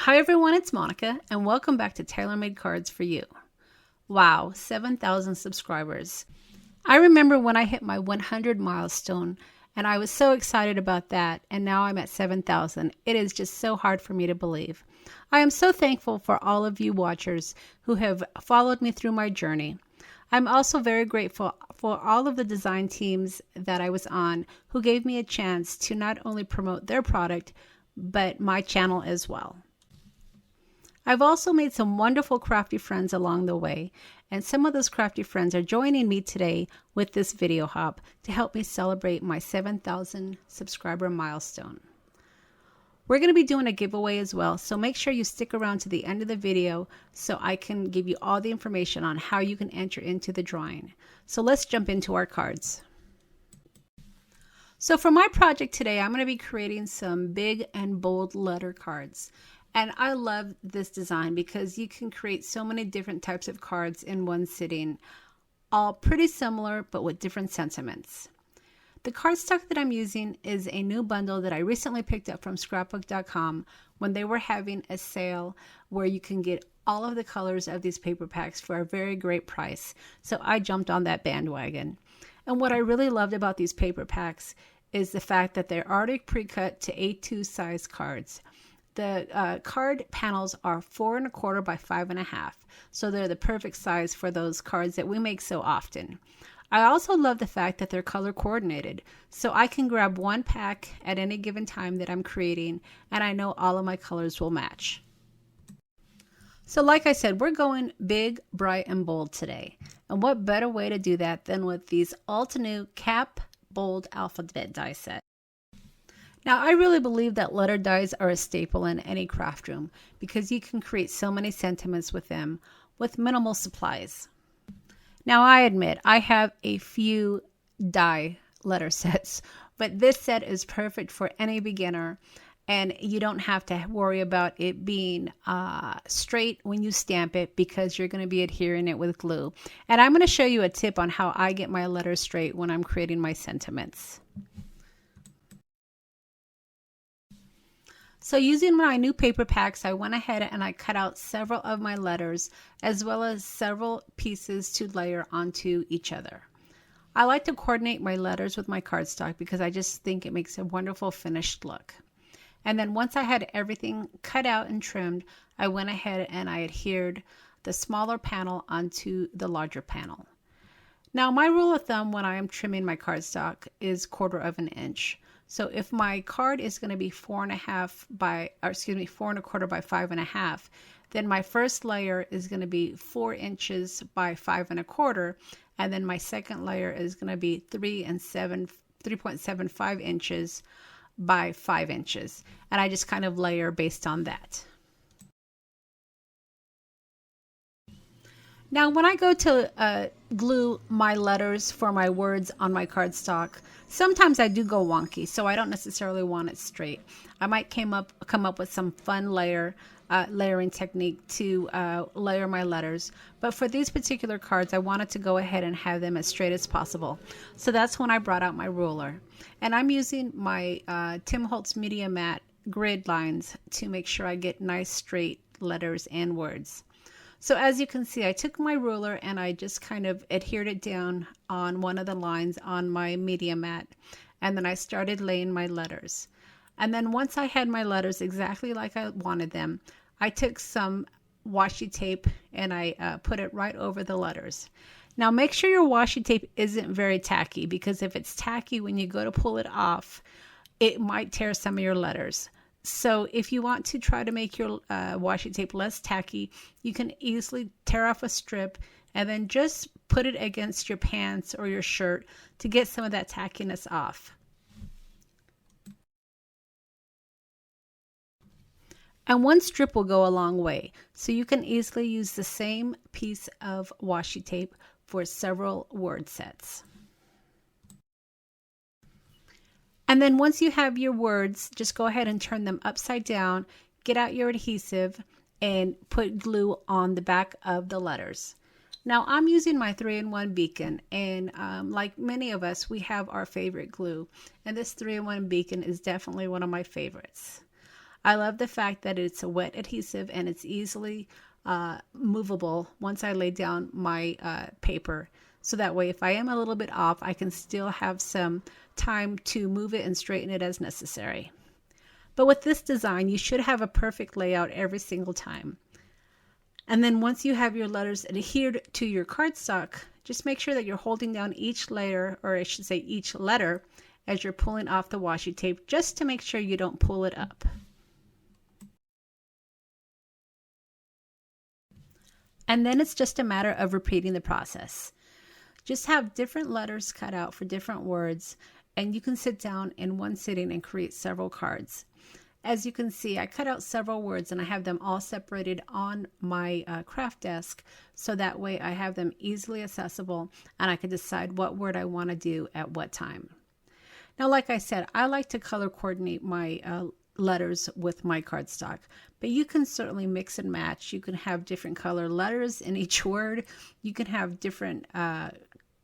Hi everyone, it's Monica and welcome back to Taylor-Made Cards for You. Wow, 7,000 subscribers. I remember when I hit my 100 milestone and I was so excited about that, and now I'm at 7,000. It is just so hard for me to believe. I am so thankful for all of you watchers who have followed me through my journey. I'm also very grateful for all of the design teams that I was on who gave me a chance to not only promote their product, but my channel as well. I've also made some wonderful crafty friends along the way, and some of those crafty friends are joining me today with this video hop to help me celebrate my 7,000 subscriber milestone. We're going to be doing a giveaway as well, so make sure you stick around to the end of the video so I can give you all the information on how you can enter into the drawing. So let's jump into our cards. So for my project today, I'm going to be creating some big and bold letter cards. And I love this design because you can create so many different types of cards in one sitting, all pretty similar but with different sentiments. The cardstock that I'm using is a new bundle that I recently picked up from scrapbook.com when they were having a sale where you can get all of the colors of these paper packs for a very great price. So I jumped on that bandwagon. And what I really loved about these paper packs is the fact that they're already pre-cut to A2 size cards. The card panels are 4 1/4 by 5 1/2, so they're the perfect size for those cards that we make so often. I also love the fact that they're color coordinated, so I can grab one pack at any given time that I'm creating, and I know all of my colors will match. So like I said, we're going big, bright, and bold today. And what better way to do that than with these Altenew Cap Bold Alphabet die set. Now, I really believe that letter dies are a staple in any craft room because you can create so many sentiments with them with minimal supplies. Now, I admit I have a few die letter sets, but this set is perfect for any beginner, and you don't have to worry about it being straight when you stamp it because you're going to be adhering it with glue. And I'm going to show you a tip on how I get my letters straight when I'm creating my sentiments. So using my new paper packs, I went ahead and I cut out several of my letters as well as several pieces to layer onto each other. I like to coordinate my letters with my cardstock because I just think it makes a wonderful finished look. And then once I had everything cut out and trimmed, I went ahead and I adhered the smaller panel onto the larger panel. Now my rule of thumb when I am trimming my cardstock is 1/4 inch. So if my card is going to be 4 1/4 by 5 1/2, then my first layer is going to be 4 inches by 5 1/4, and then my second layer is going to be 3.75 inches by 5 inches. And I just kind of layer based on that. Now, when I go to glue my letters for my words on my cardstock, sometimes I do go wonky, so I don't necessarily want it straight. I might come up with some fun layering technique to layer my letters. But for these particular cards, I wanted to go ahead and have them as straight as possible. So that's when I brought out my ruler. And I'm using my Tim Holtz Media Mat grid lines to make sure I get nice straight letters and words. So as you can see, I took my ruler and I just kind of adhered it down on one of the lines on my media mat. And then I started laying my letters. And then once I had my letters exactly like I wanted them, I took some washi tape and I put it right over the letters. Now make sure your washi tape isn't very tacky, because if it's tacky when you go to pull it off, it might tear some of your letters. So if you want to try to make your washi tape less tacky, you can easily tear off a strip and then just put it against your pants or your shirt to get some of that tackiness off. And one strip will go a long way, so you can easily use the same piece of washi tape for several word sets. And then once you have your words, just go ahead and turn them upside down, get out your adhesive, and put glue on the back of the letters. Now I'm using my 3-in-1 beacon, and like many of us, we have our favorite glue. And this 3-in-1 beacon is definitely one of my favorites. I love the fact that it's a wet adhesive and it's easily movable once I lay down my paper. So that way, if I am a little bit off, I can still have some time to move it and straighten it as necessary. But with this design, you should have a perfect layout every single time. And then once you have your letters adhered to your cardstock, just make sure that you're holding down each layer, or I should say each letter, as you're pulling off the washi tape, just to make sure you don't pull it up. And then it's just a matter of repeating the process. Just have different letters cut out for different words, and you can sit down in one sitting and create several cards. As you can see, I cut out several words and I have them all separated on my craft desk, so that way I have them easily accessible and I can decide what word I want to do at what time. Now, like I said, I like to color coordinate my letters with my cardstock, but you can certainly mix and match. You can have different color letters in each word. You can have different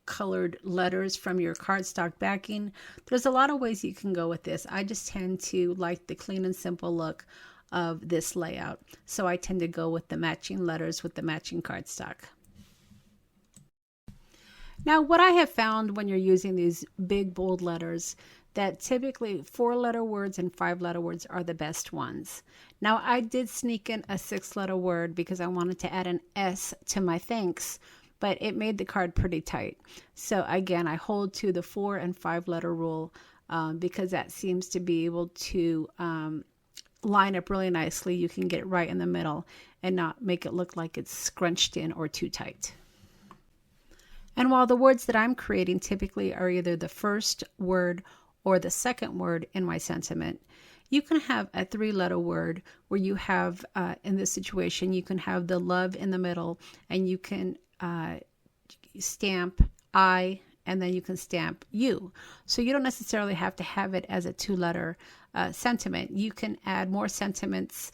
colored letters from your cardstock backing. There's a lot of ways you can go with this. I just tend to like the clean and simple look of this layout, so I tend to go with the matching letters with the matching cardstock. Now, what I have found when you're using these big bold letters, that typically 4-letter words and 5-letter words are the best ones. Now, I did sneak in a 6-letter word because I wanted to add an S to my thanks, but it made the card pretty tight. So again, I hold to the 4 and 5-letter rule because that seems to be able to line up really nicely. You can get it right in the middle and not make it look like it's scrunched in or too tight. And while the words that I'm creating typically are either the first word or the second word in my sentiment, you can have a 3-letter word where you have, in this situation, you can have the love in the middle, and you can stamp I, and then you can stamp you. So you don't necessarily have to have it as a 2-letter sentiment. You can add more sentiments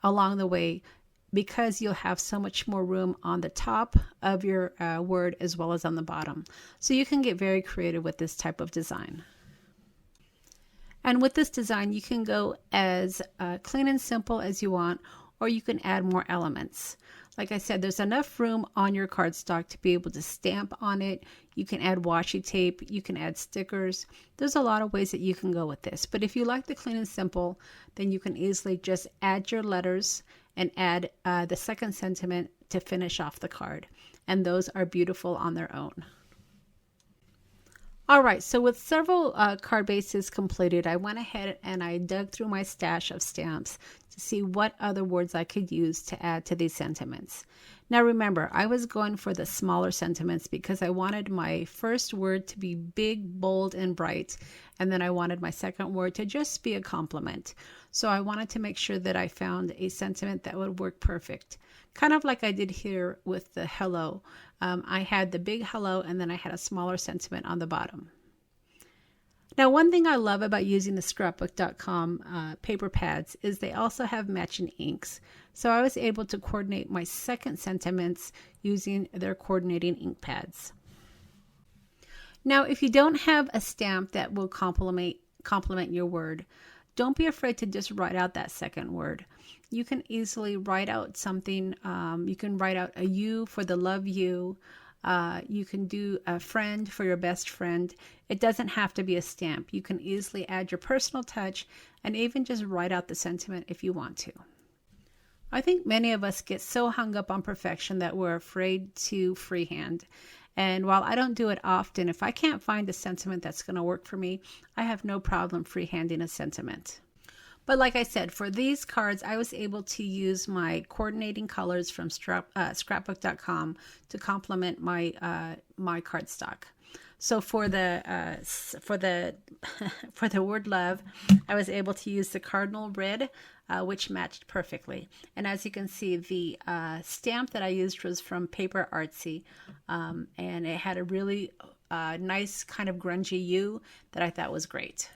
along the way, because you'll have so much more room on the top of your word as well as on the bottom. So you can get very creative with this type of design. And with this design, you can go as clean and simple as you want, or you can add more elements. Like I said, there's enough room on your cardstock to be able to stamp on it. You can add washi tape, you can add stickers. There's a lot of ways that you can go with this. But if you like the clean and simple, then you can easily just add your letters and add the second sentiment to finish off the card. And those are beautiful on their own. All right, so with several card bases completed, I went ahead and I dug through my stash of stamps to see what other words I could use to add to these sentiments. Now remember, I was going for the smaller sentiments because I wanted my first word to be big, bold, and bright, and then I wanted my second word to just be a compliment. So I wanted to make sure that I found a sentiment that would work perfect. Kind of like I did here with the hello. I had the big hello, and then I had a smaller sentiment on the bottom. Now, one thing I love about using the scrapbook.com paper pads is they also have matching inks. So I was able to coordinate my second sentiments using their coordinating ink pads. Now, if you don't have a stamp that will complement your word, don't be afraid to just write out that second word. You can easily write out something. You can write out a U for the love you. You can do a friend for your best friend. It doesn't have to be a stamp. You can easily add your personal touch and even just write out the sentiment if you want to. I think many of us get so hung up on perfection that we're afraid to freehand. And while I don't do it often, if I can't find a sentiment that's going to work for me, I have no problem freehanding a sentiment. But like I said, for these cards, I was able to use my coordinating colors from scrapbook.com to complement my my cardstock. So for the for the word love, I was able to use the cardinal red, which matched perfectly. And as you can see, the stamp that I used was from Paper Artsy, and it had a really nice kind of grungy U that I thought was great.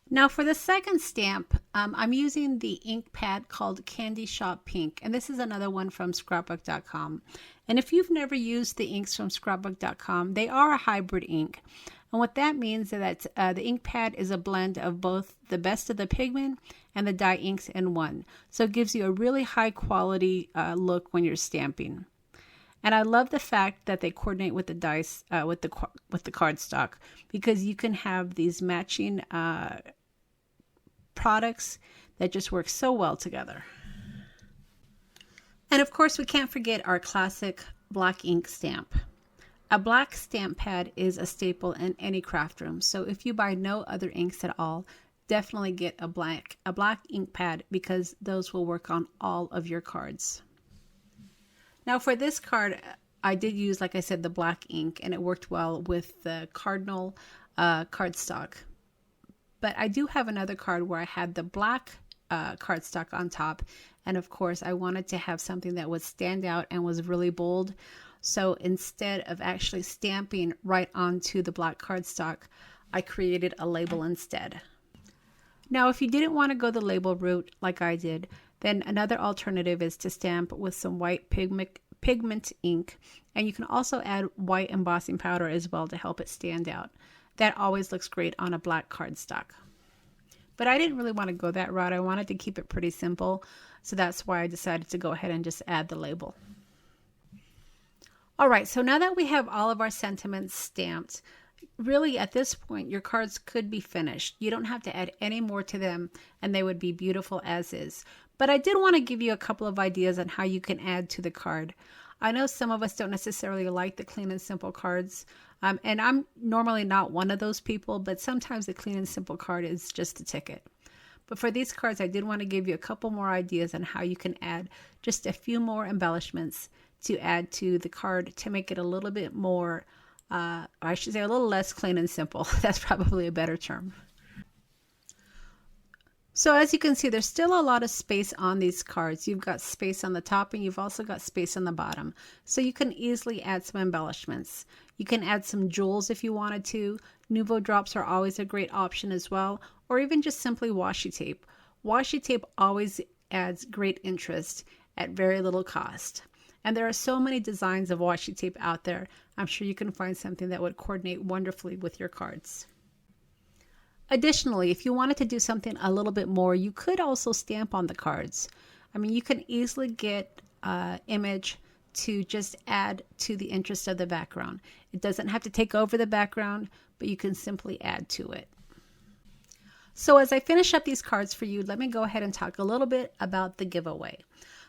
Now for the second stamp, I'm using the ink pad called Candy Shop Pink, and this is another one from scrapbook.com. And if you've never used the inks from scrapbook.com, they are a hybrid ink. And what that means is that the ink pad is a blend of both the best of the pigment and the dye inks in one. So it gives you a really high quality look when you're stamping. And I love the fact that they coordinate with the dice, with the cardstock, because you can have these matching products that just work so well together. And of course, we can't forget our classic black ink stamp. A black stamp pad is a staple in any craft room. So if you buy no other inks at all, definitely get a black ink pad, because those will work on all of your cards. Now for this card, I did use, like I said, the black ink, and it worked well with the Cardinal cardstock. But I do have another card where I had the black cardstock on top. And of course, I wanted to have something that would stand out and was really bold. So instead of actually stamping right onto the black cardstock, I created a label instead. Now, if you didn't want to go the label route like I did, then another alternative is to stamp with some white pigment ink. And you can also add white embossing powder as well to help it stand out. That always looks great on a black cardstock. But I didn't really want to go that route. I wanted to keep it pretty simple. So that's why I decided to go ahead and just add the label. All right, so now that we have all of our sentiments stamped, really at this point, your cards could be finished. You don't have to add any more to them, and they would be beautiful as is. But I did want to give you a couple of ideas on how you can add to the card. I know some of us don't necessarily like the clean and simple cards, and I'm normally not one of those people, but sometimes the clean and simple card is just a ticket. But for these cards, I did want to give you a couple more ideas on how you can add just a few more embellishments to add to the card to make it a little bit more, I should say a little less clean and simple. That's probably a better term. So as you can see, there's still a lot of space on these cards. You've got space on the top, and you've also got space on the bottom. So you can easily add some embellishments. You can add some jewels if you wanted to. Nuvo drops are always a great option as well, or even just simply washi tape. Washi tape always adds great interest at very little cost. And there are so many designs of washi tape out there. I'm sure you can find something that would coordinate wonderfully with your cards. Additionally, if you wanted to do something a little bit more, you could also stamp on the cards. I mean, you can easily get an image to just add to the interest of the background. It doesn't have to take over the background, but you can simply add to it. So as I finish up these cards for you, let me go ahead and talk a little bit about the giveaway.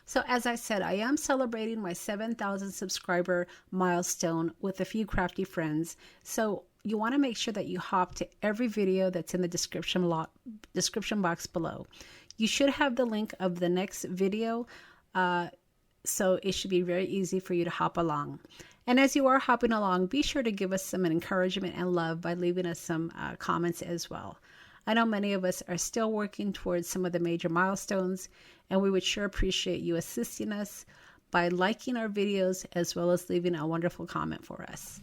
So as I said, I am celebrating my 7,000 subscriber milestone with a few crafty friends. So you want to make sure that you hop to every video that's in the description box below. You should have the link of the next video, so it should be very easy for you to hop along. And as you are hopping along, be sure to give us some encouragement and love by leaving us some comments as well. I know many of us are still working towards some of the major milestones, and we would sure appreciate you assisting us by liking our videos as well as leaving a wonderful comment for us.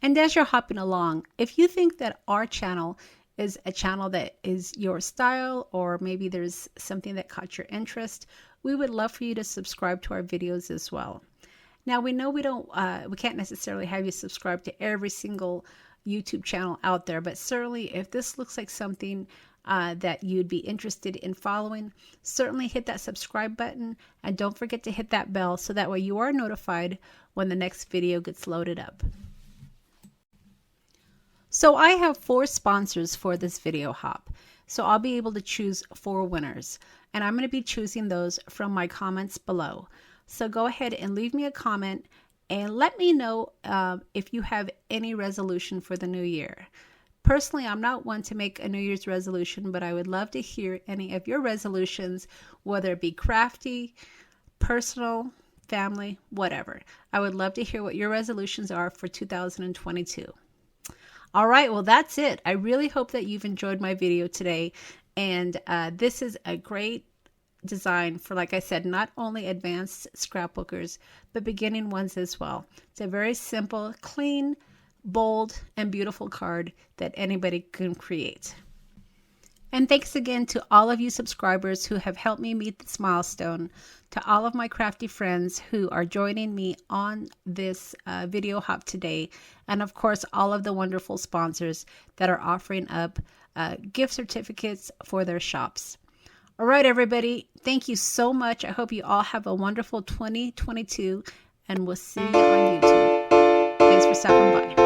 And as you're hopping along, if you think that our channel is a channel that is your style, or maybe there's something that caught your interest, we would love for you to subscribe to our videos as well. Now, we know we can't necessarily have you subscribe to every single YouTube channel out there, but certainly if this looks like something that you'd be interested in following, certainly hit that subscribe button, and don't forget to hit that bell so that way you are notified when the next video gets loaded up. So I have 4 sponsors for this video hop, so I'll be able to choose 4 winners, and I'm going to be choosing those from my comments below. So go ahead and leave me a comment and let me know if you have any resolution for the new year. Personally, I'm not one to make a New Year's resolution, but I would love to hear any of your resolutions, whether it be crafty, personal, family, whatever. I would love to hear what your resolutions are for 2022. All right, well, that's it. I really hope that you've enjoyed my video today. And this is a great design for, like I said, not only advanced scrapbookers, but beginning ones as well. It's a very simple, clean, bold, and beautiful card that anybody can create. And thanks again to all of you subscribers who have helped me meet this milestone, to all of my crafty friends who are joining me on this video hop today, and of course all of the wonderful sponsors that are offering up gift certificates for their shops. All right, everybody, thank you so much. I hope you all have a wonderful 2022, and we'll see you on YouTube. Thanks for stopping by.